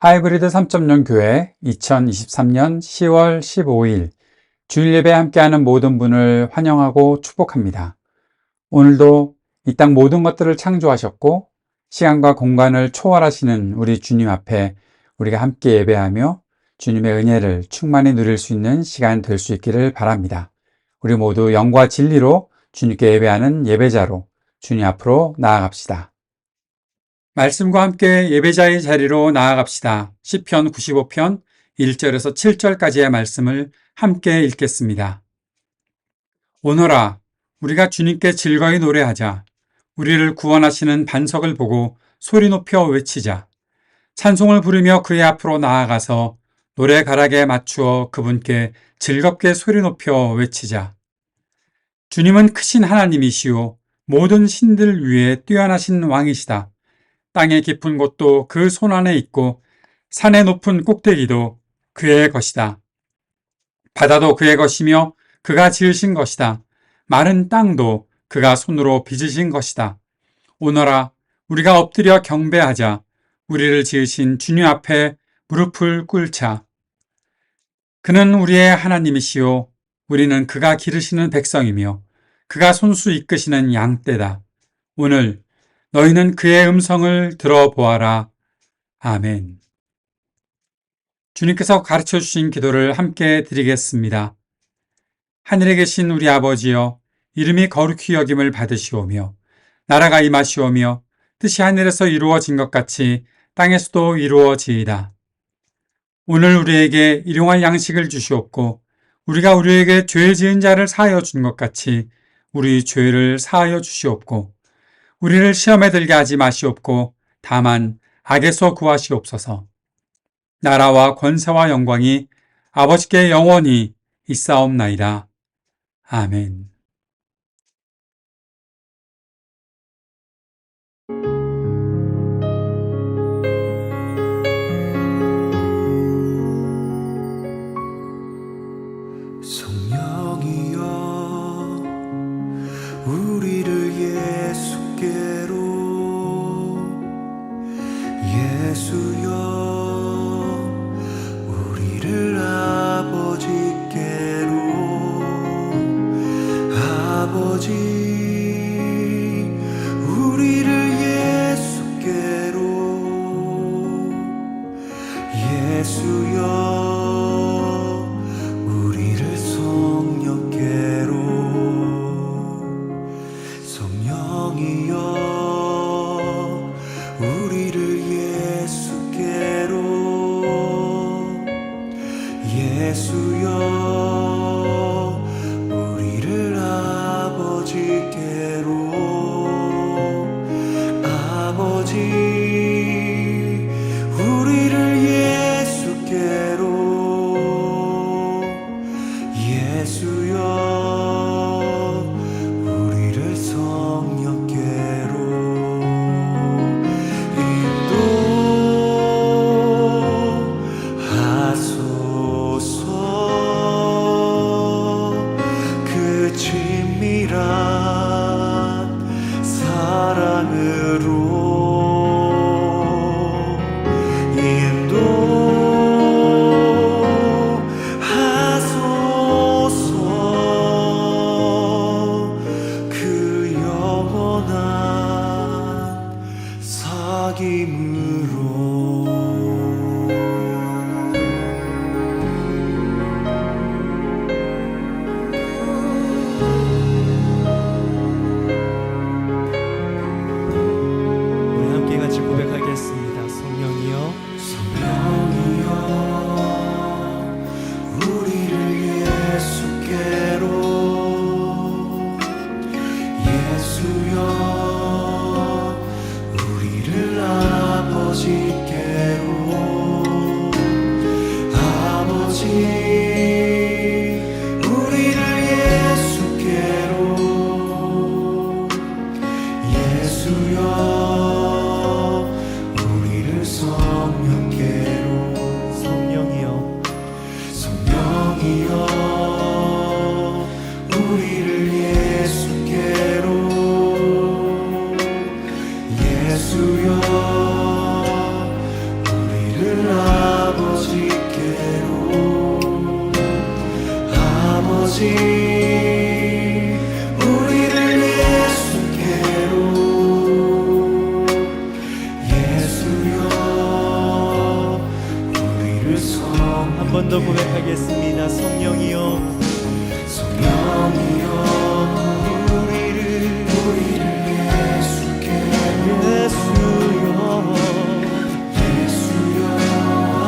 하이브리드 3.0 교회 2023년 10월 15일 주일 예배 함께하는 모든 분을 환영하고 축복합니다. 오늘도 이 땅 모든 것들을 창조하셨고 시간과 공간을 초월하시는 우리 주님 앞에 우리가 함께 예배하며 주님의 은혜를 충만히 누릴 수 있는 시간 될 수 있기를 바랍니다. 우리 모두 영과 진리로 주님께 예배하는 예배자로 주님 앞으로 나아갑시다. 말씀과 함께 예배자의 자리로 나아갑시다. 시편 95편 1절에서 7절까지의 말씀을 함께 읽겠습니다. 오너라, 우리가 주님께 즐거이 노래하자. 우리를 구원하시는 반석을 보고 소리 높여 외치자. 찬송을 부르며 그의 앞으로 나아가서 노래가락에 맞추어 그분께 즐겁게 소리 높여 외치자. 주님은 크신 하나님이시오. 모든 신들 위에 뛰어나신 왕이시다. 땅의 깊은 곳도 그 손 안에 있고 산의 높은 꼭대기도 그의 것이다. 바다도 그의 것이며 그가 지으신 것이다. 마른 땅도 그가 손으로 빚으신 것이다. 오너라, 우리가 엎드려 경배하자. 우리를 지으신 주님 앞에 무릎을 꿇자. 그는 우리의 하나님이시요. 우리는 그가 기르시는 백성이며 그가 손수 이끄시는 양떼다. 오늘 너희는 그의 음성을 들어보아라. 아멘. 주님께서 가르쳐 주신 기도를 함께 드리겠습니다. 하늘에 계신 우리 아버지여, 이름이 거룩히 여김을 받으시오며 나라가 임하시오며 뜻이 하늘에서 이루어진 것 같이 땅에서도 이루어지이다. 오늘 우리에게 일용할 양식을 주시옵고 우리가 우리에게 죄 지은 자를 사하여 준 것 같이 우리 죄를 사하여 주시옵고 우리를 시험에 들게 하지 마시옵고 다만 악에서 구하시옵소서. 나라와 권세와 영광이 아버지께 영원히 있사옵나이다. 아멘. 성령이여 우리를 예수께로 예수여 우리를 아버지께로 아버지 우리를 예수께로 예수여 우리를 성령께로 성령이여 우리를 예수께로 예수여 우리를 아버지께로 아버지 우리를 예수께로 예수여 우리를 성령께로 인도하소서. 그 친밀한 사랑으로 인도하소서. 그 영원한 사귐으로 우리 함께 같이 고백하겠습니다. 성령이여 성령이여 우리를 예수께로 예수여 우리를 아버지께로 아버지 우리를 예수께로 예수여 우리를 성령께로 성령이여 성령이여 우리를 예수께로 예수여 우리를 우리를 예수께로 예수여 우리를 한 번 더 고백하겠습니다. 성령이여 성령이여 우리를 예수께로 예수여 예수여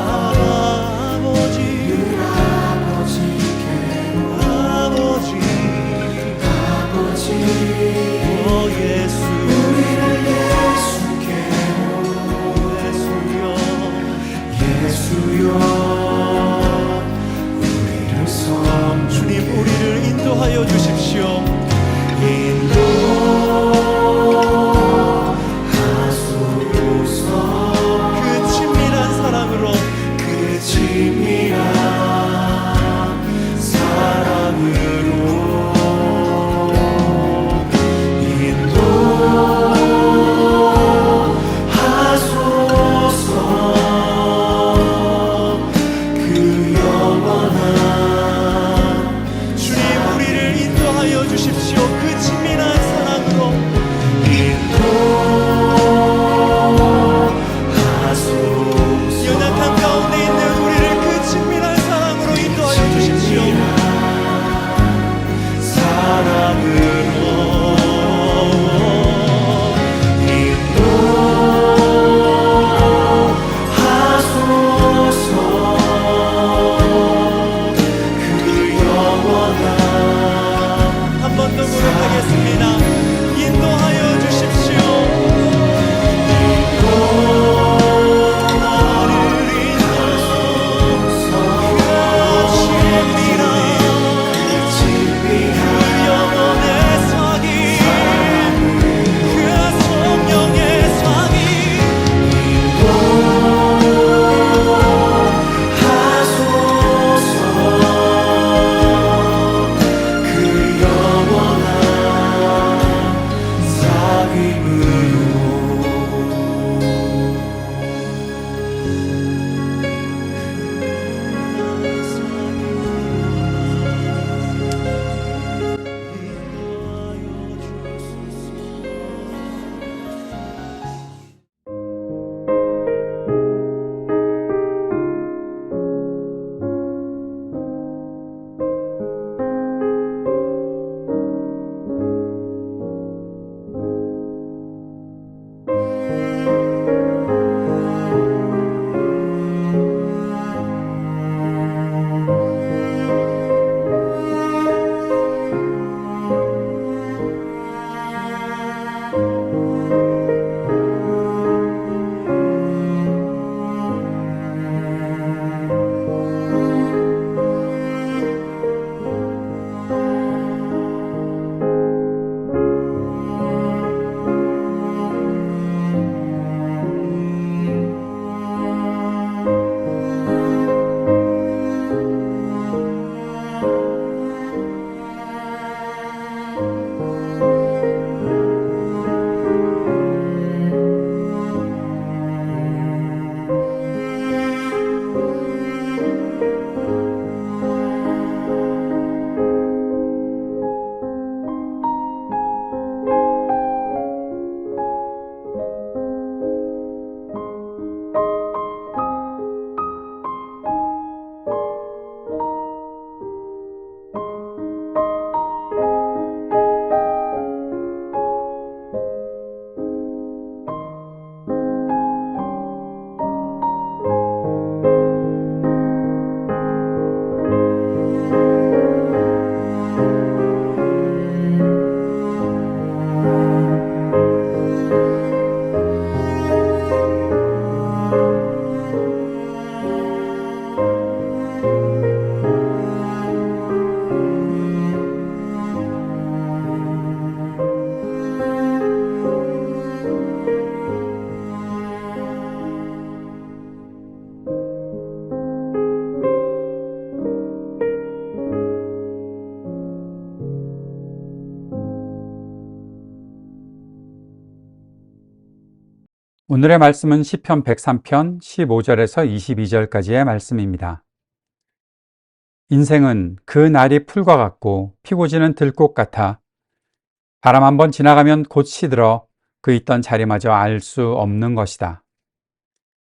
아버지 늘 아버지께로 아버지 아버지 오 예수 우리를 예수께로 예수여 예수여 우리를 주님 우리를 인도하여 주십시오. 인도하소서 그 친밀한 사랑으로 그 친밀한 사랑으로 인도하소서 그 영원한 주님 우리를 인도하여 주십시오. 그 친밀한 사랑으로 인도하소서 연약한 가운데 있는 우리를 그 친밀한 사랑으로 인도하여 주십시오. 한 번 더 고백하겠습니다. 인도하여 주십시오. 나를 인도하여 영혼의 사기 그 성령의 사기 그 영원한 사귐으로 오늘의 말씀은 시편 103편 15절에서 22절까지의 말씀입니다. 인생은 그 날이 풀과 같고 피고 지는 들꽃 같아 바람 한번 지나가면 곧 시들어 그 있던 자리마저 알 수 없는 것이다.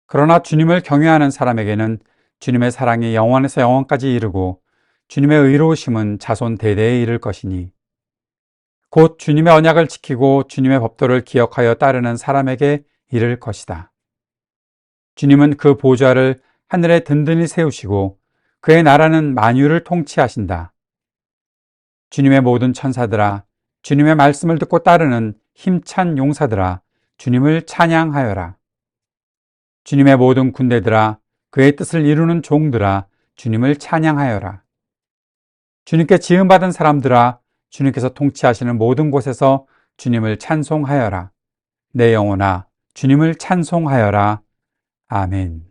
그러나 주님을 경외하는 사람에게는 주님의 사랑이 영원에서 영원까지 이르고 주님의 의로우심은 자손 대대에 이를 것이니 곧 주님의 언약을 지키고 주님의 법도를 기억하여 따르는 사람에게 이를 것이다. 주님은 그 보좌를 하늘에 든든히 세우시고 그의 나라는 만유를 통치하신다. 주님의 모든 천사들아, 주님의 말씀을 듣고 따르는 힘찬 용사들아, 주님을 찬양하여라. 주님의 모든 군대들아, 그의 뜻을 이루는 종들아, 주님을 찬양하여라. 주님께 지음받은 사람들아, 주님께서 통치하시는 모든 곳에서 주님을 찬송하여라. 내 영혼아, 주님을 찬송하여라. 아멘.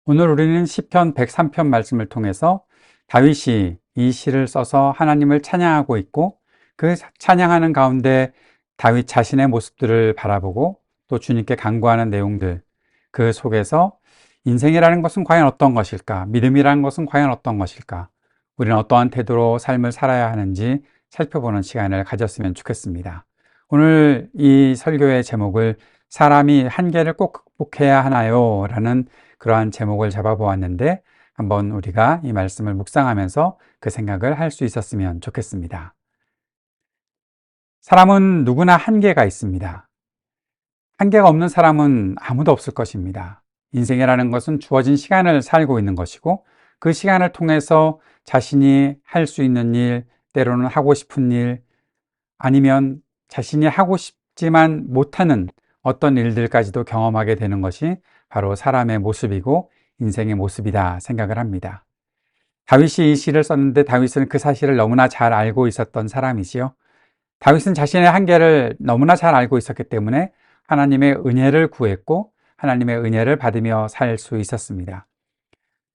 오늘 우리는 시편 103편 말씀을 통해서 다윗이 이 시를 써서 하나님을 찬양하고 있고 그 찬양하는 가운데 다윗 자신의 모습들을 바라보고 또 주님께 간구하는 내용들, 그 속에서 인생이라는 것은 과연 어떤 것일까? 믿음이라는 것은 과연 어떤 것일까? 우리는 어떠한 태도로 삶을 살아야 하는지 살펴보는 시간을 가졌으면 좋겠습니다. 오늘 이 설교의 제목을 사람이 한계를 꼭 극복해야 하나요? 라는 그러한 제목을 잡아보았는데 한번 우리가 이 말씀을 묵상하면서 그 생각을 할 수 있었으면 좋겠습니다. 사람은 누구나 한계가 있습니다. 한계가 없는 사람은 아무도 없을 것입니다. 인생이라는 것은 주어진 시간을 살고 있는 것이고 그 시간을 통해서 자신이 할 수 있는 일, 때로는 하고 싶은 일, 아니면 자신이 하고 싶지만 못하는 어떤 일들까지도 경험하게 되는 것이 바로 사람의 모습이고 인생의 모습이다 생각을 합니다. 다윗이 이 시를 썼는데 다윗은 그 사실을 너무나 잘 알고 있었던 사람이지요. 다윗은 자신의 한계를 너무나 잘 알고 있었기 때문에 하나님의 은혜를 구했고 하나님의 은혜를 받으며 살 수 있었습니다.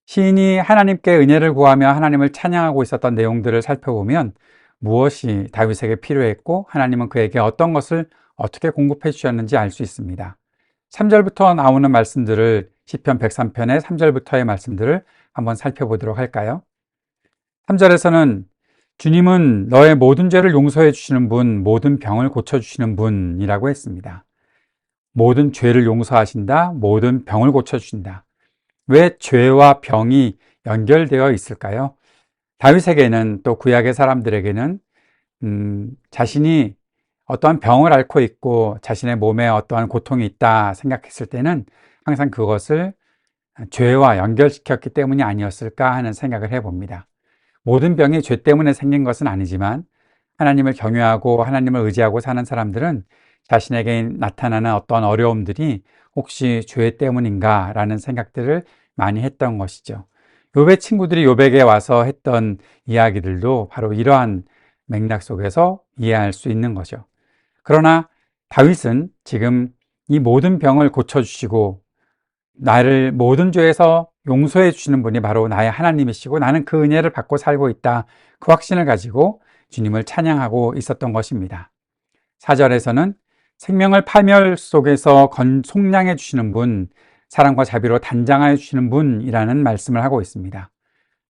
시인이 하나님께 은혜를 구하며 하나님을 찬양하고 있었던 내용들을 살펴보면 무엇이 다윗에게 필요했고 하나님은 그에게 어떤 것을 어떻게 공급해 주셨는지 알 수 있습니다. 3절부터 나오는 말씀들을 시편 103편의 3절부터의 말씀들을 한번 살펴보도록 할까요? 3절에서는 주님은 너의 모든 죄를 용서해 주시는 분, 모든 병을 고쳐주시는 분이라고 했습니다. 모든 죄를 용서하신다, 모든 병을 고쳐주신다. 왜 죄와 병이 연결되어 있을까요? 다윗에게는 또 구약의 사람들에게는 자신이 어떠한 병을 앓고 있고 자신의 몸에 어떠한 고통이 있다 생각했을 때는 항상 그것을 죄와 연결시켰기 때문이 아니었을까 하는 생각을 해봅니다. 모든 병이 죄 때문에 생긴 것은 아니지만 하나님을 경외하고 하나님을 의지하고 사는 사람들은 자신에게 나타나는 어떤 어려움들이 혹시 죄 때문인가 라는 생각들을 많이 했던 것이죠. 욥의 친구들이 욥에게 와서 했던 이야기들도 바로 이러한 맥락 속에서 이해할 수 있는 거죠. 그러나 다윗은 지금 이 모든 병을 고쳐주시고 나를 모든 죄에서 용서해 주시는 분이 바로 나의 하나님이시고 나는 그 은혜를 받고 살고 있다. 그 확신을 가지고 주님을 찬양하고 있었던 것입니다. 4절에서는 생명을 파멸 속에서 속량해 주시는 분, 사랑과 자비로 단장하여 주시는 분이라는 말씀을 하고 있습니다.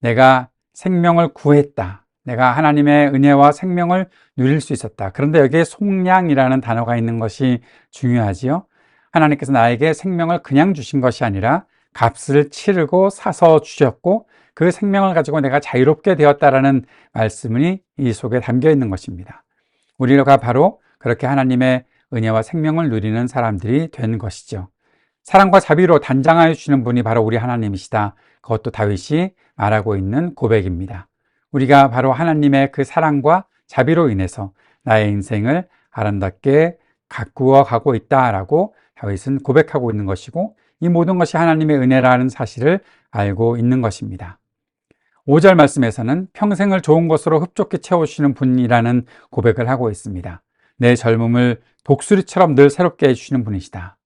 내가 생명을 구했다. 내가 하나님의 은혜와 생명을 누릴 수 있었다. 그런데 여기에 속량이라는 단어가 있는 것이 중요하지요. 하나님께서 나에게 생명을 그냥 주신 것이 아니라 값을 치르고 사서 주셨고 그 생명을 가지고 내가 자유롭게 되었다라는 말씀이 이 속에 담겨 있는 것입니다. 우리가 바로 그렇게 하나님의 은혜와 생명을 누리는 사람들이 된 것이죠. 사랑과 자비로 단장하여 주시는 분이 바로 우리 하나님이시다. 그것도 다윗이 말하고 있는 고백입니다. 우리가 바로 하나님의 그 사랑과 자비로 인해서 나의 인생을 아름답게 가꾸어 가고 있다라고 다윗은 고백하고 있는 것이고 이 모든 것이 하나님의 은혜라는 사실을 알고 있는 것입니다. 5절 말씀에서는 평생을 좋은 것으로 흡족히 채워주시는 분이라는 고백을 하고 있습니다. 내 젊음을 독수리처럼 늘 새롭게 해주시는 분이시다.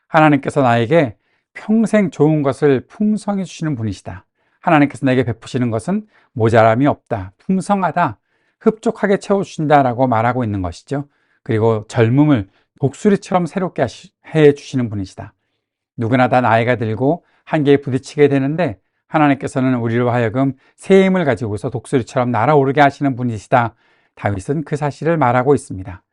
하나님께서 나에게 평생 좋은 것을 풍성해 주시는 분이시다. 하나님께서 내게 베푸시는 것은 모자람이 없다. 풍성하다. 흡족하게 채워주신다라고 말하고 있는 것이죠. 그리고 젊음을 독수리처럼 새롭게 해 주시는 분이시다. 누구나 다 나이가 들고 한계에 부딪히게 되는데 하나님께서는 우리로 하여금 새 힘을 가지고서 독수리처럼 날아오르게 하시는 분이시다. 다윗은 그 사실을 말하고 있습니다.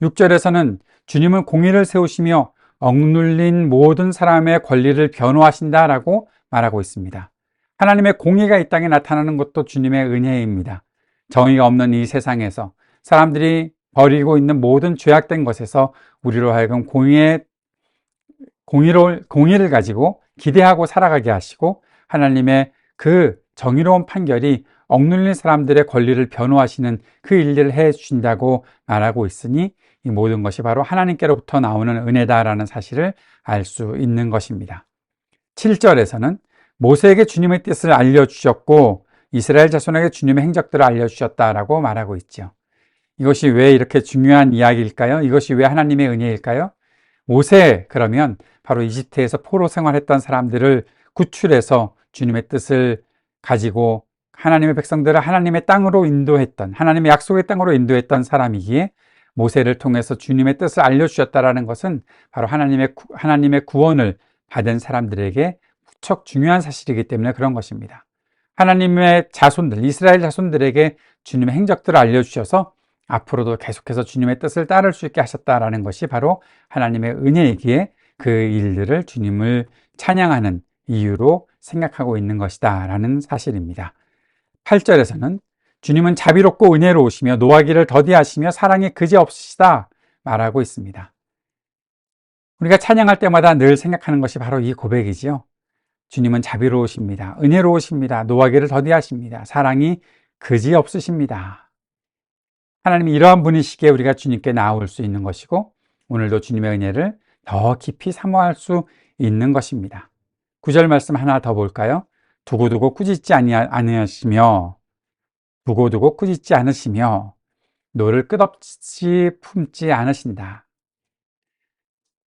6절에서는 주님은 공의를 세우시며 억눌린 모든 사람의 권리를 변호하신다라고 말하고 있습니다. 하나님의 공의가 이 땅에 나타나는 것도 주님의 은혜입니다. 정의가 없는 이 세상에서 사람들이 버리고 있는 모든 죄악된 것에서 우리로 하여금 공의를 가지고 기대하고 살아가게 하시고, 하나님의 그 정의로운 판결이 억눌린 사람들의 권리를 변호하시는 그 일들을 해 주신다고 말하고 있으니, 이 모든 것이 바로 하나님께로부터 나오는 은혜다라는 사실을 알 수 있는 것입니다. 7절에서는 모세에게 주님의 뜻을 알려주셨고 이스라엘 자손에게 주님의 행적들을 알려주셨다라고 말하고 있죠. 이것이 왜 이렇게 중요한 이야기일까요? 이것이 왜 하나님의 은혜일까요? 모세, 그러면 바로 이집트에서 포로 생활했던 사람들을 구출해서 주님의 뜻을 가지고 하나님의 백성들을 하나님의 땅으로 인도했던, 하나님의 약속의 땅으로 인도했던 사람이기에 모세를 통해서 주님의 뜻을 알려주셨다는 것은 바로 하나님의 구원을 받은 사람들에게 무척 중요한 사실이기 때문에 그런 것입니다. 하나님의 자손들, 이스라엘 자손들에게 주님의 행적들을 알려주셔서 앞으로도 계속해서 주님의 뜻을 따를 수 있게 하셨다라는 것이 바로 하나님의 은혜이기에 그 일들을 주님을 찬양하는 이유로 생각하고 있는 것이다 라는 사실입니다. 8절에서는 주님은 자비롭고 은혜로우시며 노하기를 더디하시며 사랑이 그지없으시다 말하고 있습니다. 우리가 찬양할 때마다 늘 생각하는 것이 바로 이 고백이지요. 주님은 자비로우십니다. 은혜로우십니다. 노하기를 더디하십니다. 사랑이 그지없으십니다. 하나님이 이러한 분이시기에 우리가 주님께 나아올 수 있는 것이고, 오늘도 주님의 은혜를 더 깊이 사모할 수 있는 것입니다. 9절 말씀 하나 더 볼까요? 두고두고 꾸짖지 않으시며 노를 끝없이 품지 않으신다.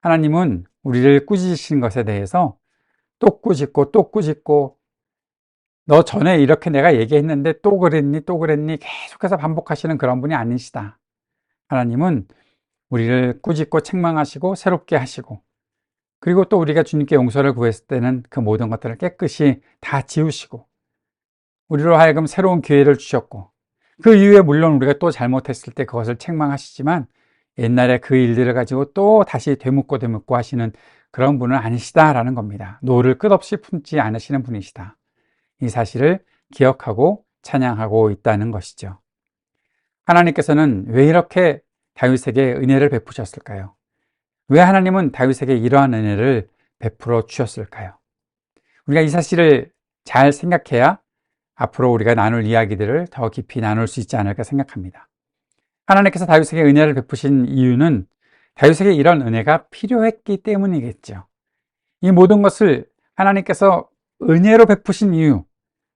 하나님은 우리를 꾸짖으신 것에 대해서 또 꾸짖고 너 전에 이렇게 내가 얘기했는데 또 그랬니 계속해서 반복하시는 그런 분이 아니시다. 하나님은 우리를 꾸짖고 책망하시고 새롭게 하시고, 그리고 또 우리가 주님께 용서를 구했을 때는 그 모든 것들을 깨끗이 다 지우시고 우리로 하여금 새로운 기회를 주셨고, 그 이후에 물론 우리가 또 잘못했을 때 그것을 책망하시지만 옛날에 그 일들을 가지고 또 다시 되묻고 하시는 그런 분은 아니시다라는 겁니다. 노를 끝없이 품지 않으시는 분이시다. 이 사실을 기억하고 찬양하고 있다는 것이죠. 하나님께서는 왜 이렇게 다윗에게 은혜를 베푸셨을까요? 왜 하나님은 다윗에게 이러한 은혜를 베풀어 주셨을까요? 우리가 이 사실을 잘 생각해야 앞으로 우리가 나눌 이야기들을 더 깊이 나눌 수 있지 않을까 생각합니다. 하나님께서 다윗에게 은혜를 베푸신 이유는 다윗에게 이런 은혜가 필요했기 때문이겠죠. 이 모든 것을 하나님께서 은혜로 베푸신 이유,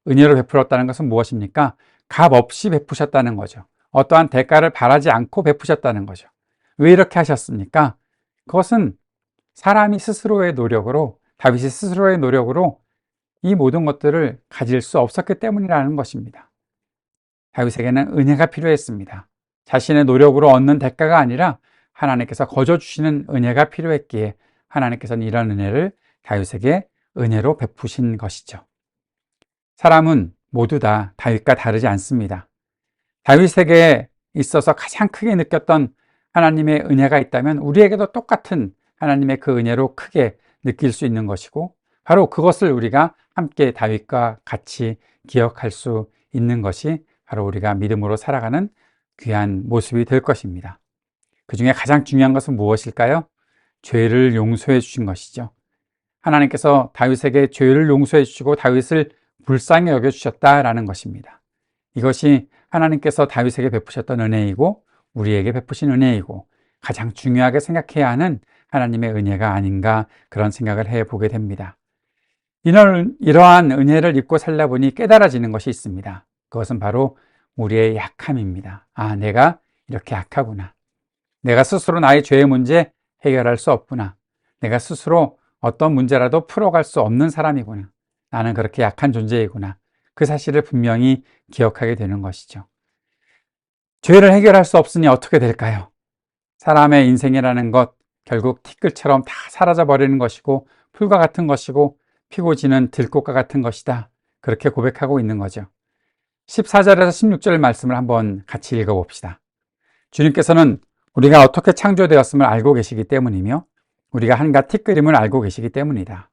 은혜로 베풀었다는 것은 무엇입니까? 값 없이 베푸셨다는 거죠. 어떠한 대가를 바라지 않고 베푸셨다는 거죠. 왜 이렇게 하셨습니까? 그것은 사람이 스스로의 노력으로, 다윗이 스스로의 노력으로 이 모든 것들을 가질 수 없었기 때문이라는 것입니다. 다윗에게는 은혜가 필요했습니다. 자신의 노력으로 얻는 대가가 아니라 하나님께서 거저 주시는 은혜가 필요했기에 하나님께서는 이런 은혜를 다윗에게 은혜로 베푸신 것이죠. 사람은 모두 다 다윗과 다르지 않습니다. 다윗에게 있어서 가장 크게 느꼈던 하나님의 은혜가 있다면 우리에게도 똑같은 하나님의 그 은혜로 크게 느낄 수 있는 것이고, 바로 그것을 우리가 함께 다윗과 같이 기억할 수 있는 것이 바로 우리가 믿음으로 살아가는 귀한 모습이 될 것입니다. 그 중에 가장 중요한 것은 무엇일까요? 죄를 용서해 주신 것이죠. 하나님께서 다윗에게 죄를 용서해 주시고 다윗을 불쌍히 여겨주셨다라는 것입니다. 이것이 하나님께서 다윗에게 베푸셨던 은혜이고 우리에게 베푸신 은혜이고 가장 중요하게 생각해야 하는 하나님의 은혜가 아닌가, 그런 생각을 해보게 됩니다. 이러한 은혜를 입고 살다 보니 깨달아지는 것이 있습니다. 그것은 바로 우리의 약함입니다. 아, 내가 이렇게 약하구나. 내가 스스로 나의 죄의 문제 해결할 수 없구나. 내가 스스로 어떤 문제라도 풀어갈 수 없는 사람이구나. 나는 그렇게 약한 존재이구나. 그 사실을 분명히 기억하게 되는 것이죠. 죄를 해결할 수 없으니 어떻게 될까요? 사람의 인생이라는 것, 결국 티끌처럼 다 사라져 버리는 것이고 풀과 같은 것이고 피고 지는 들꽃과 같은 것이다. 그렇게 고백하고 있는 거죠. 14절에서 16절 말씀을 한번 같이 읽어봅시다. 주님께서는 우리가 어떻게 창조되었음을 알고 계시기 때문이며 우리가 한갓 티끌임을 알고 계시기 때문이다.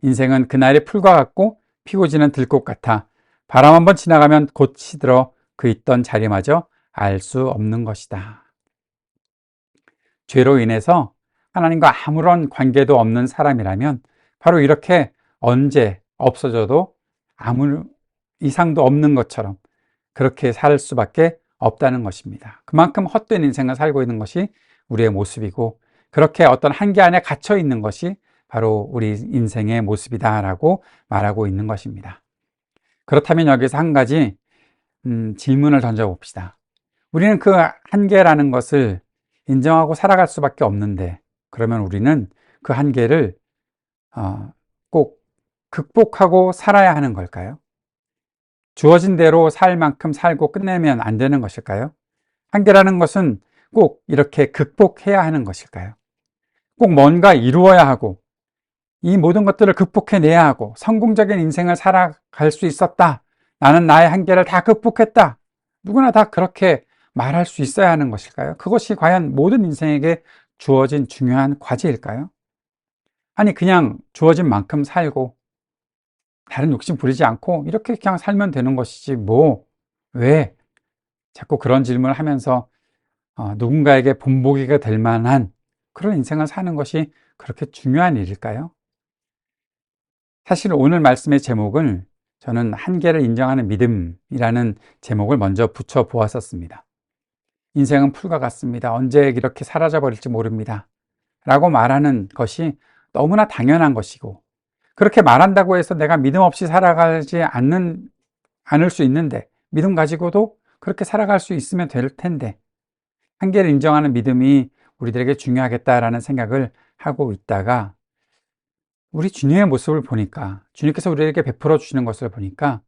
인생은 그날의 풀과 같고 피고 지는 들꽃 같아 바람 한번 지나가면 곧 시들어 그 있던 자리마저 알 수 없는 것이다. 죄로 인해서 하나님과 아무런 관계도 없는 사람이라면 바로 이렇게 언제 없어져도 아무 이상도 없는 것처럼 그렇게 살 수밖에 없다는 것입니다. 그만큼 헛된 인생을 살고 있는 것이 우리의 모습이고 그렇게 어떤 한계 안에 갇혀 있는 것이 바로 우리 인생의 모습이다라고 말하고 있는 것입니다. 그렇다면 여기서 한 가지 질문을 던져봅시다. 우리는 그 한계라는 것을 인정하고 살아갈 수밖에 없는데 그러면 우리는 그 한계를 꼭 극복하고 살아야 하는 걸까요? 주어진 대로 살 만큼 살고 끝내면 안 되는 것일까요? 한계라는 것은 꼭 이렇게 극복해야 하는 것일까요? 꼭 뭔가 이루어야 하고 이 모든 것들을 극복해내야 하고 성공적인 인생을 살아갈 수 있었다. 나는 나의 한계를 다 극복했다. 누구나 다 그렇게 말할 수 있어야 하는 것일까요? 그것이 과연 모든 인생에게 주어진 중요한 과제일까요? 아니 그냥 주어진 만큼 살고 다른 욕심 부리지 않고 이렇게 그냥 살면 되는 것이지 왜 자꾸 그런 질문을 하면서 누군가에게 본보기가 될 만한 그런 인생을 사는 것이 그렇게 중요한 일일까요? 사실 오늘 말씀의 제목을 저는 한계를 인정하는 믿음이라는 제목을 먼저 붙여 보았었습니다. 인생은 풀과 같습니다. 언제 이렇게 사라져 버릴지 모릅니다. 라고 말하는 것이 너무나 당연한 것이고 그렇게 말한다고 해서 내가 믿음 없이 살아가지 않을 수 있는데 믿음 가지고도 그렇게 살아갈 수 있으면 될 텐데 한계를 인정하는 믿음이 우리들에게 중요하겠다라는 생각을 하고 있다가 우리 주님의 모습을 보니까 주님께서 우리에게 베풀어 주시는 것을 보니까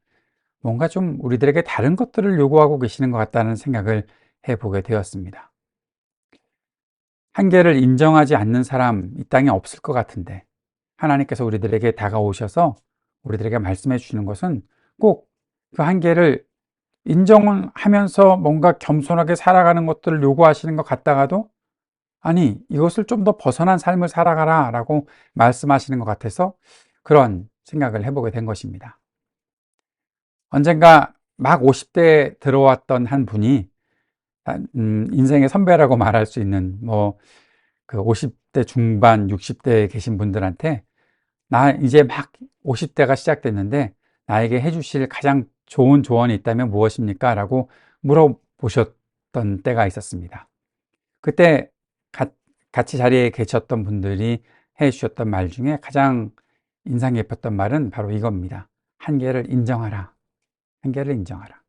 뭔가 좀 우리들에게 다른 것들을 요구하고 계시는 것 같다는 생각을 해보게 되었습니다. 한계를 인정하지 않는 사람 이 땅에 없을 것 같은데 하나님께서 우리들에게 다가오셔서 우리들에게 말씀해 주시는 것은 꼭 그 한계를 인정하면서 뭔가 겸손하게 살아가는 것들을 요구하시는 것 같다가도 아니 이것을 좀 더 벗어난 삶을 살아가라 라고 말씀하시는 것 같아서 그런 생각을 해보게 된 것입니다. 언젠가 막 50대에 들어왔던 한 분이 인생의 선배라고 말할 수 있는 그 50대 중반 60대에 계신 분들한테 나 이제 막 50대가 시작됐는데 나에게 해주실 가장 좋은 조언이 있다면 무엇입니까? 라고 물어보셨던 때가 있었습니다. 그때 같이 자리에 계셨던 분들이 해주셨던 말 중에 가장 인상 깊었던 말은 바로 이겁니다. 한계를 인정하라. 한계를 인정하라.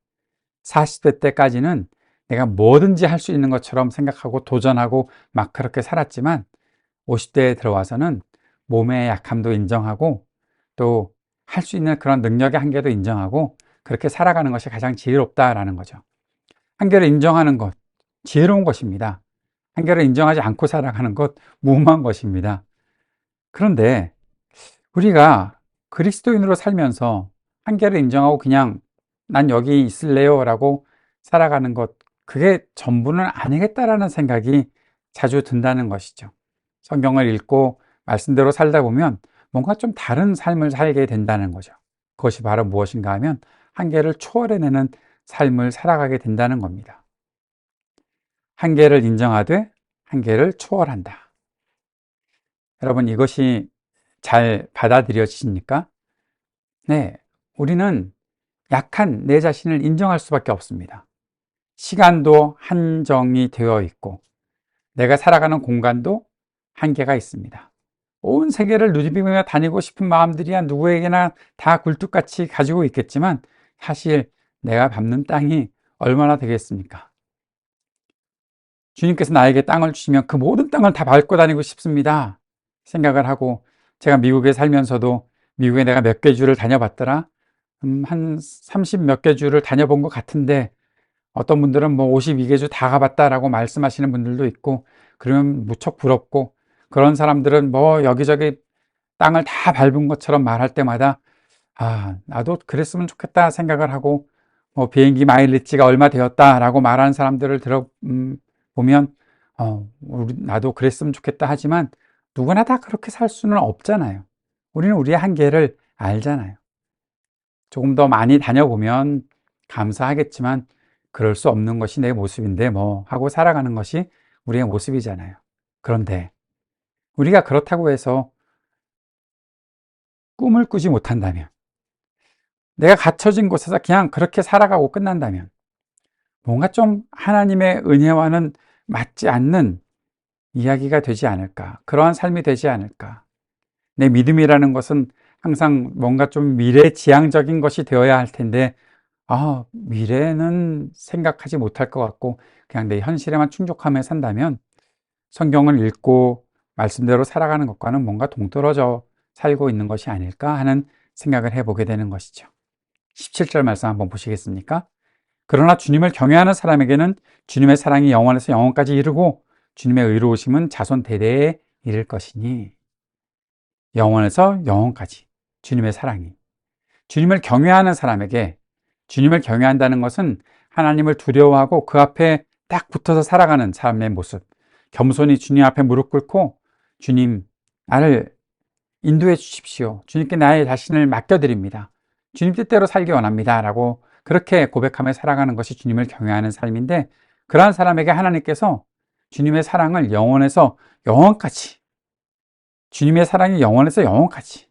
40대 때까지는 내가 뭐든지 할 수 있는 것처럼 생각하고 도전하고 막 그렇게 살았지만 50대에 들어와서는 몸의 약함도 인정하고 또 할 수 있는 그런 능력의 한계도 인정하고 그렇게 살아가는 것이 가장 지혜롭다라는 거죠. 한계를 인정하는 것, 지혜로운 것입니다. 한계를 인정하지 않고 살아가는 것, 무모한 것입니다. 그런데 우리가 그리스도인으로 살면서 한계를 인정하고 그냥 난 여기 있을래요 라고 살아가는 것, 그게 전부는 아니겠다라는 생각이 자주 든다는 것이죠. 성경을 읽고 말씀대로 살다 보면 뭔가 좀 다른 삶을 살게 된다는 거죠. 그것이 바로 무엇인가 하면 한계를 초월해내는 삶을 살아가게 된다는 겁니다. 한계를 인정하되 한계를 초월한다. 여러분 이것이 잘 받아들여지십니까? 네, 우리는 약한 내 자신을 인정할 수밖에 없습니다. 시간도 한정이 되어 있고 내가 살아가는 공간도 한계가 있습니다. 온 세계를 누비며 다니고 싶은 마음들이야 누구에게나 다 굴뚝같이 가지고 있겠지만 사실 내가 밟는 땅이 얼마나 되겠습니까? 주님께서 나에게 땅을 주시면 그 모든 땅을 다 밟고 다니고 싶습니다 생각을 하고 제가 미국에 살면서도 미국에 내가 몇 개 주를 다녀봤더라? 한 30 몇 개 주를 다녀본 것 같은데 어떤 분들은 52개 주 다 가봤다라고 말씀하시는 분들도 있고 그러면 무척 부럽고 그런 사람들은 여기저기 땅을 다 밟은 것처럼 말할 때마다 나도 그랬으면 좋겠다 생각을 하고, 비행기 마일리지가 얼마 되었다라고 말하는 사람들을 보면, 나도 그랬으면 좋겠다 하지만, 누구나 다 그렇게 살 수는 없잖아요. 우리는 우리의 한계를 알잖아요. 조금 더 많이 다녀보면 감사하겠지만, 그럴 수 없는 것이 내 모습인데 하고 살아가는 것이 우리의 모습이잖아요. 그런데 우리가 그렇다고 해서 꿈을 꾸지 못한다면, 내가 갇혀진 곳에서 그냥 그렇게 살아가고 끝난다면, 뭔가 좀 하나님의 은혜와는 맞지 않는 이야기가 되지 않을까, 그러한 삶이 되지 않을까. 내 믿음이라는 것은 항상 뭔가 좀 미래지향적인 것이 되어야 할 텐데, 미래는 생각하지 못할 것 같고 그냥 내 현실에만 충족하며 산다면, 성경을 읽고 말씀대로 살아가는 것과는 뭔가 동떨어져 살고 있는 것이 아닐까 하는 생각을 해보게 되는 것이죠. 17절 말씀 한번 보시겠습니까? 그러나 주님을 경외하는 사람에게는 주님의 사랑이 영원에서 영원까지 이르고 주님의 의로우심은 자손 대대에 이를 것이니. 영원에서 영원까지 주님의 사랑이, 주님을 경외하는 사람에게, 주님을 경외한다는 것은 하나님을 두려워하고 그 앞에 딱 붙어서 살아가는 사람의 모습, 겸손히 주님 앞에 무릎 꿇고 주님, 나를 인도해 주십시오. 주님께 나의 자신을 맡겨드립니다. 주님 뜻대로 살기 원합니다. 라고 그렇게 고백하며 살아가는 것이 주님을 경외하는 삶인데, 그러한 사람에게 하나님께서 주님의 사랑을 영원에서 영원까지, 주님의 사랑이 영원에서 영원까지,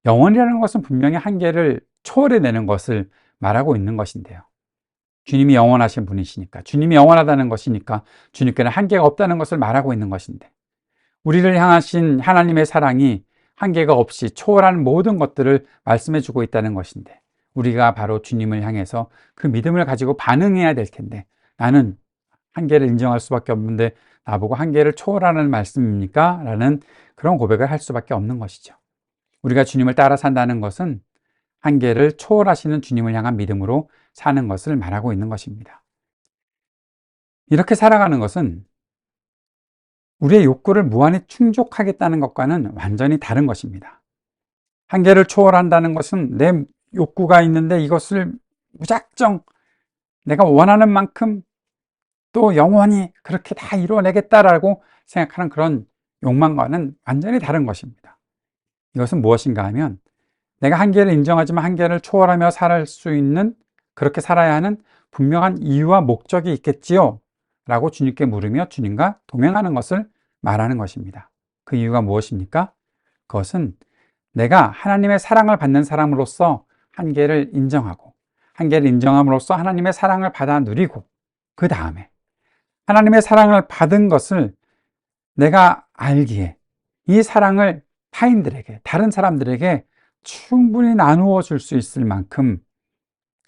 영원이라는 것은 분명히 한계를 초월해내는 것을 말하고 있는 것인데요. 주님이 영원하신 분이시니까, 주님이 영원하다는 것이니까 주님께는 한계가 없다는 것을 말하고 있는 것인데, 우리를 향하신 하나님의 사랑이 한계가 없이 초월한 모든 것들을 말씀해 주고 있다는 것인데, 우리가 바로 주님을 향해서 그 믿음을 가지고 반응해야 될 텐데, 나는 한계를 인정할 수밖에 없는데 나보고 한계를 초월하는 말씀입니까? 라는 그런 고백을 할 수밖에 없는 것이죠. 우리가 주님을 따라 산다는 것은 한계를 초월하시는 주님을 향한 믿음으로 사는 것을 말하고 있는 것입니다. 이렇게 살아가는 것은 우리의 욕구를 무한히 충족하겠다는 것과는 완전히 다른 것입니다. 한계를 초월한다는 것은 내 욕구가 있는데 이것을 무작정 내가 원하는 만큼 또 영원히 그렇게 다 이루어내겠다라고 생각하는 그런 욕망과는 완전히 다른 것입니다. 이것은 무엇인가 하면, 내가 한계를 인정하지만 한계를 초월하며 살 수 있는, 그렇게 살아야 하는 분명한 이유와 목적이 있겠지요? 라고 주님께 물으며 주님과 동행하는 것을 말하는 것입니다. 그 이유가 무엇입니까? 그것은 내가 하나님의 사랑을 받는 사람으로서 한계를 인정하고, 한계를 인정함으로써 하나님의 사랑을 받아 누리고, 그 다음에 하나님의 사랑을 받은 것을 내가 알기에 이 사랑을 타인들에게, 다른 사람들에게 충분히 나누어 줄 수 있을 만큼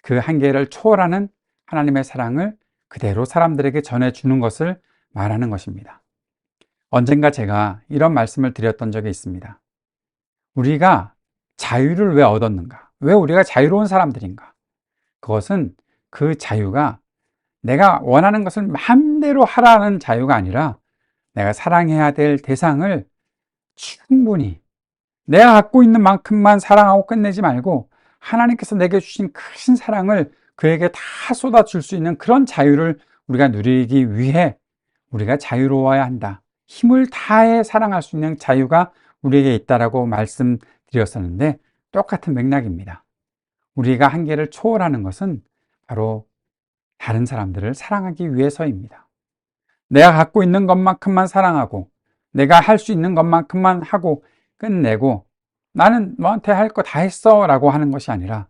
그 한계를 초월하는 하나님의 사랑을 그대로 사람들에게 전해주는 것을 말하는 것입니다. 언젠가 제가 이런 말씀을 드렸던 적이 있습니다. 우리가 자유를 왜 얻었는가? 왜 우리가 자유로운 사람들인가? 그것은 그 자유가 내가 원하는 것을 마음대로 하라는 자유가 아니라, 내가 사랑해야 될 대상을 충분히 내가 갖고 있는 만큼만 사랑하고 끝내지 말고, 하나님께서 내게 주신 큰 사랑을 그에게 다 쏟아줄 수 있는 그런 자유를 우리가 누리기 위해 우리가 자유로워야 한다. 힘을 다해 사랑할 수 있는 자유가 우리에게 있다라고 말씀드렸었는데, 똑같은 맥락입니다. 우리가 한계를 초월하는 것은 바로 다른 사람들을 사랑하기 위해서입니다. 내가 갖고 있는 것만큼만 사랑하고, 내가 할 수 있는 것만큼만 하고 끝내고, 나는 너한테 할 거 다 했어 라고 하는 것이 아니라,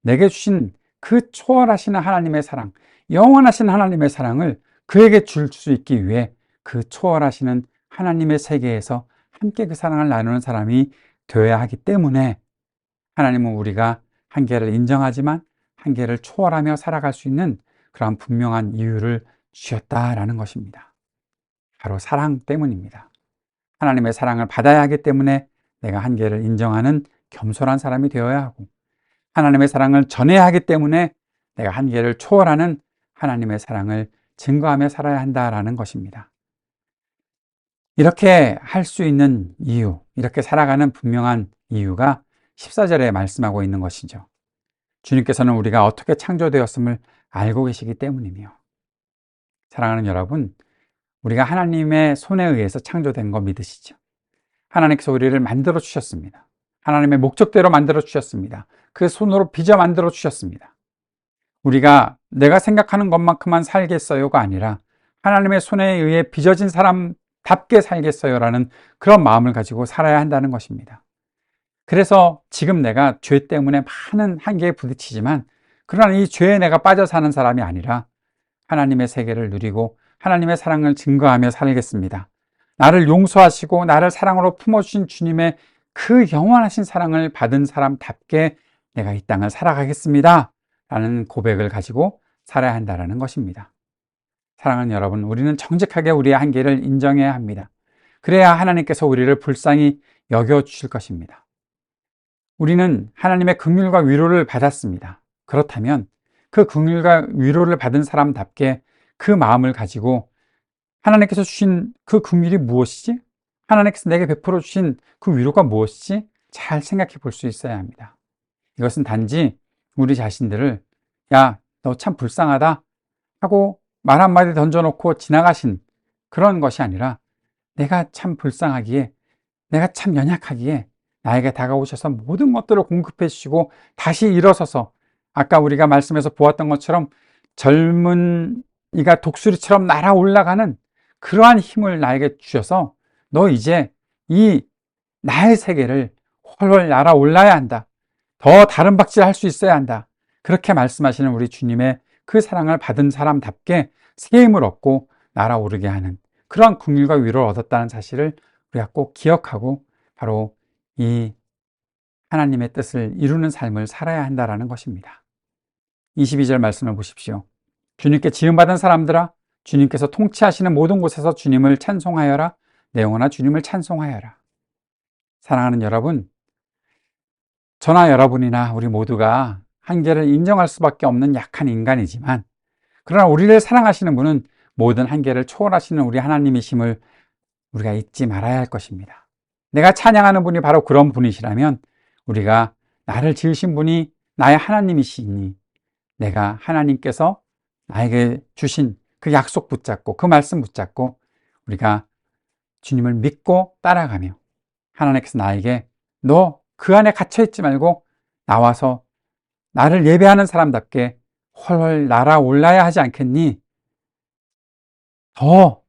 내게 주신 그 초월하시는 하나님의 사랑, 영원하신 하나님의 사랑을 그에게 줄 수 있기 위해 그 초월하시는 하나님의 세계에서 함께 그 사랑을 나누는 사람이 되어야 하기 때문에, 하나님은 우리가 한계를 인정하지만 한계를 초월하며 살아갈 수 있는 그러한 분명한 이유를 주셨다라는 것입니다. 바로 사랑 때문입니다. 하나님의 사랑을 받아야 하기 때문에 내가 한계를 인정하는 겸손한 사람이 되어야 하고, 하나님의 사랑을 전해야 하기 때문에 내가 한계를 초월하는 하나님의 사랑을 증거하며 살아야 한다라는 것입니다. 이렇게 할 수 있는 이유, 이렇게 살아가는 분명한 이유가 14절에 말씀하고 있는 것이죠. 주님께서는 우리가 어떻게 창조되었음을 알고 계시기 때문이며, 사랑하는 여러분, 우리가 하나님의 손에 의해서 창조된 거 믿으시죠? 하나님께서 우리를 만들어 주셨습니다. 하나님의 목적대로 만들어 주셨습니다. 그 손으로 빚어 만들어 주셨습니다. 우리가 내가 생각하는 것만큼만 살겠어요가 아니라 하나님의 손에 의해 빚어진 사람답게 살겠어요라는 그런 마음을 가지고 살아야 한다는 것입니다. 그래서 지금 내가 죄 때문에 많은 한계에 부딪히지만, 그러나 이 죄에 내가 빠져 사는 사람이 아니라 하나님의 세계를 누리고 하나님의 사랑을 증거하며 살겠습니다. 나를 용서하시고 나를 사랑으로 품어주신 주님의 그 영원하신 사랑을 받은 사람답게 내가 이 땅을 살아가겠습니다 라는 고백을 가지고 살아야 한다는 것입니다. 사랑하는 여러분, 우리는 정직하게 우리의 한계를 인정해야 합니다. 그래야 하나님께서 우리를 불쌍히 여겨주실 것입니다. 우리는 하나님의 긍휼과 위로를 받았습니다. 그렇다면 그 긍휼과 위로를 받은 사람답게 그 마음을 가지고 하나님께서 주신 그 긍휼이 무엇이지? 하나님께서 내게 베풀어 주신 그 위로가 무엇이지? 잘 생각해 볼 수 있어야 합니다. 이것은 단지 우리 자신들을 야, 너 참 불쌍하다 하고 말 한마디 던져놓고 지나가신 그런 것이 아니라, 내가 참 불쌍하기에, 내가 참 연약하기에 나에게 다가오셔서 모든 것들을 공급해 주시고 다시 일어서서, 아까 우리가 말씀에서 보았던 것처럼 젊은 이가 독수리처럼 날아 올라가는 그러한 힘을 나에게 주셔서 너 이제 이 나의 세계를 훨훨 날아 올라야 한다. 더 다른 박질할 수 있어야 한다. 그렇게 말씀하시는 우리 주님의 그 사랑을 받은 사람답게 새 힘을 얻고 날아오르게 하는 그러한 긍휼과 위로를 얻었다는 사실을 우리가 꼭 기억하고 바로 이 하나님의 뜻을 이루는 삶을 살아야 한다는 것입니다. 22절 말씀을 보십시오. 주님께 지음받은 사람들아, 주님께서 통치하시는 모든 곳에서 주님을 찬송하여라. 내 영혼아 주님을 찬송하여라. 사랑하는 여러분, 저나 여러분이나 우리 모두가 한계를 인정할 수밖에 없는 약한 인간이지만, 그러나 우리를 사랑하시는 분은 모든 한계를 초월하시는 우리 하나님이심을 우리가 잊지 말아야 할 것입니다. 내가 찬양하는 분이 바로 그런 분이시라면 우리가 나를 지으신 분이 나의 하나님이시니 내가 하나님께서 나에게 주신 그 약속 붙잡고 그 말씀 붙잡고 우리가 주님을 믿고 따라가며, 하나님께서 나에게 너 그 안에 갇혀있지 말고 나와서 나를 예배하는 사람답게 훨훨 날아올라야 하지 않겠니? 더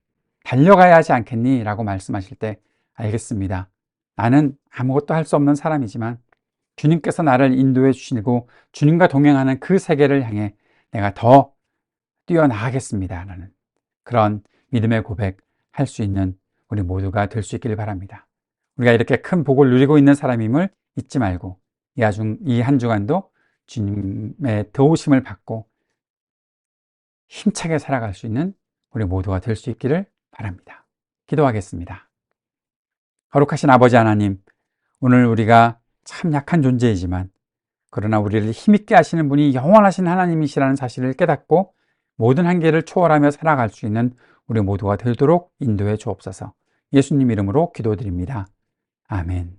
달려가야 하지 않겠니? 라고 말씀하실 때, 알겠습니다. 나는 아무것도 할 수 없는 사람이지만 주님께서 나를 인도해 주시고 주님과 동행하는 그 세계를 향해 내가 더 뛰어나가겠습니다 라는 그런 믿음의 고백 할 수 있는 우리 모두가 될 수 있기를 바랍니다. 우리가 이렇게 큰 복을 누리고 있는 사람임을 잊지 말고 이 한 주간도 주님의 도우심을 받고 힘차게 살아갈 수 있는 우리 모두가 될 수 있기를 바랍니다. 기도하겠습니다. 거룩하신 아버지 하나님, 오늘 우리가 참 약한 존재이지만 그러나 우리를 힘있게 하시는 분이 영원하신 하나님이시라는 사실을 깨닫고 모든 한계를 초월하며 살아갈 수 있는 우리 모두가 되도록 인도해 주옵소서. 예수님 이름으로 기도드립니다. 아멘.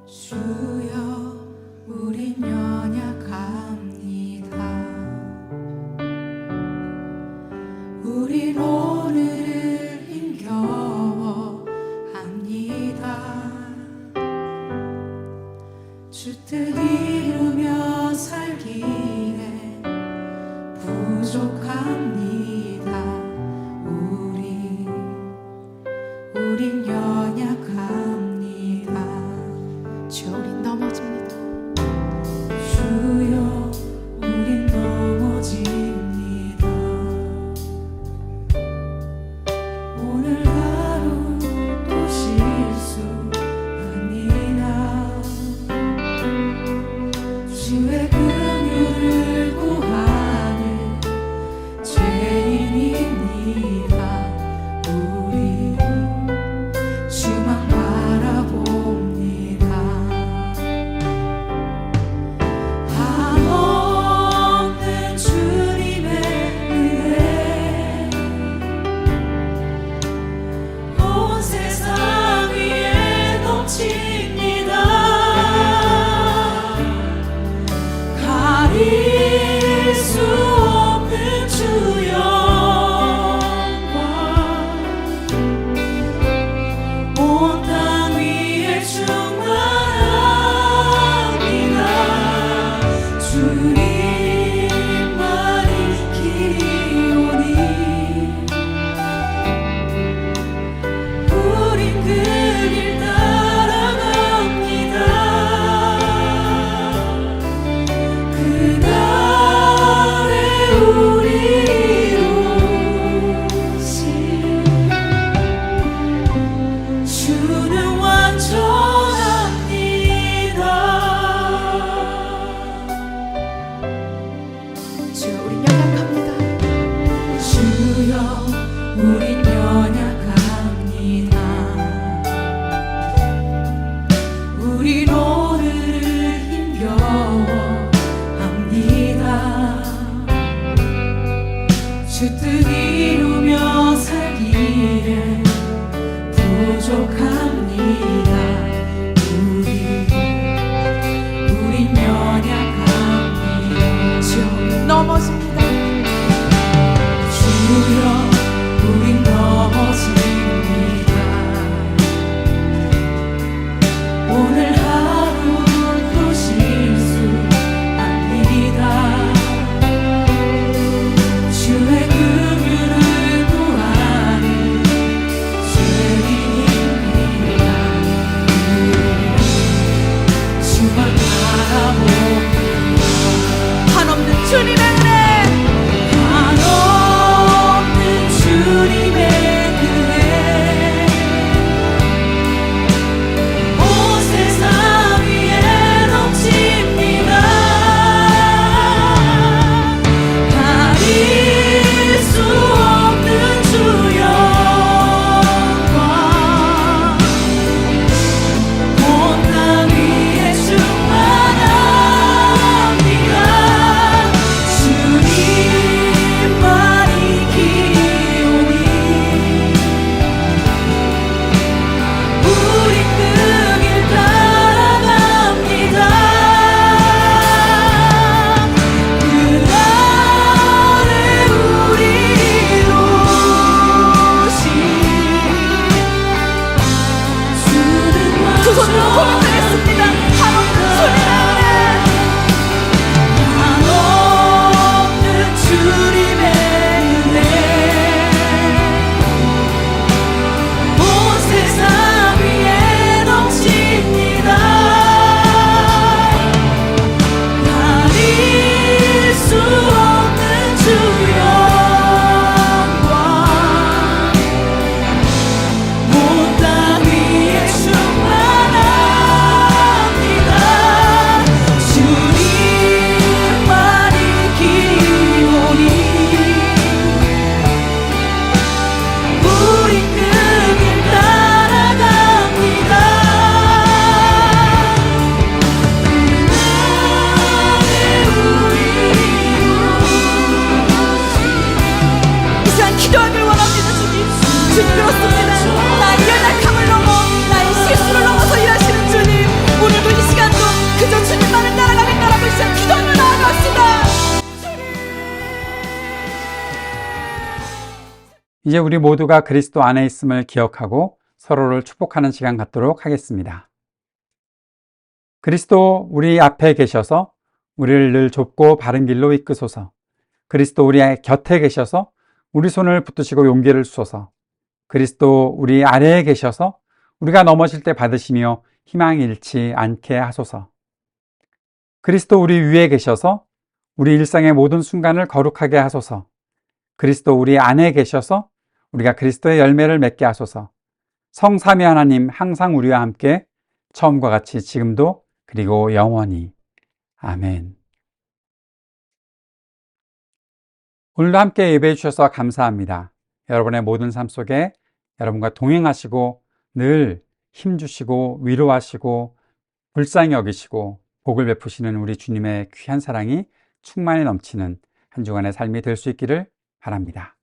주여 우린 연약합니다. 우린 오늘을 힘겨워합니다. 우린 연약합니다. 주여 넘어집니다. 주여 우린 넘어집니다. 오늘 하루도 실수합니다. 주의 긍휼을 구하는 죄인입니다. 주만 바라봅니다. 한없는 주님의 은혜, 한없는 주님의 은혜, 온 세상 위에 넘칩니다. 가릴 수 없는 주 영광, 온 땅 위에 충만합니다. 주님만이 기오니 우리 그 길 따라갑니다. 그날에 우리로 오신 주는 두 손으로 고백하겠습니다. 한없는 주님의 은혜, 온 세상 위에 넘칩니다. 가릴 수 없는 주 영광, 온 땅 위에 충만합니다. 주님만이 기오니 우리 그 길 따라갑니다. 이 시간 기도하길 원합니다. 주님 그렇습니다. 나의 연약함을 넘어 나의 실수를 넘어서 일하시는 주님, 오늘도 이 시간도 그저 주님만을 따라가겠다라고 이 시간 기도하며 나아갑시다. 이제 우리 모두가 그리스도 안에 있음을 기억하고 서로를 축복하는 시간 갖도록 하겠습니다. 그리스도 우리 앞에 계셔서 우리를 늘 좁고 바른 길로 이끄소서. 그리스도 우리 곁에 계셔서 우리 손을 붙드시고 용기를 주소서. 그리스도 우리 아래에 계셔서 우리가 넘어질 때 받으시며 희망 잃지 않게 하소서. 그리스도 우리 위에 계셔서 우리 일상의 모든 순간을 거룩하게 하소서. 그리스도 우리 안에 계셔서 우리가 그리스도의 열매를 맺게 하소서. 성삼위 하나님 항상 우리와 함께 처음과 같이 지금도 그리고 영원히. 아멘. 오늘도 함께 예배해 주셔서 감사합니다. 여러분의 모든 삶 속에 여러분과 동행하시고 늘 힘주시고 위로하시고 불쌍히 여기시고 복을 베푸시는 우리 주님의 귀한 사랑이 충만히 넘치는 한 주간의 삶이 될 수 있기를 바랍니다.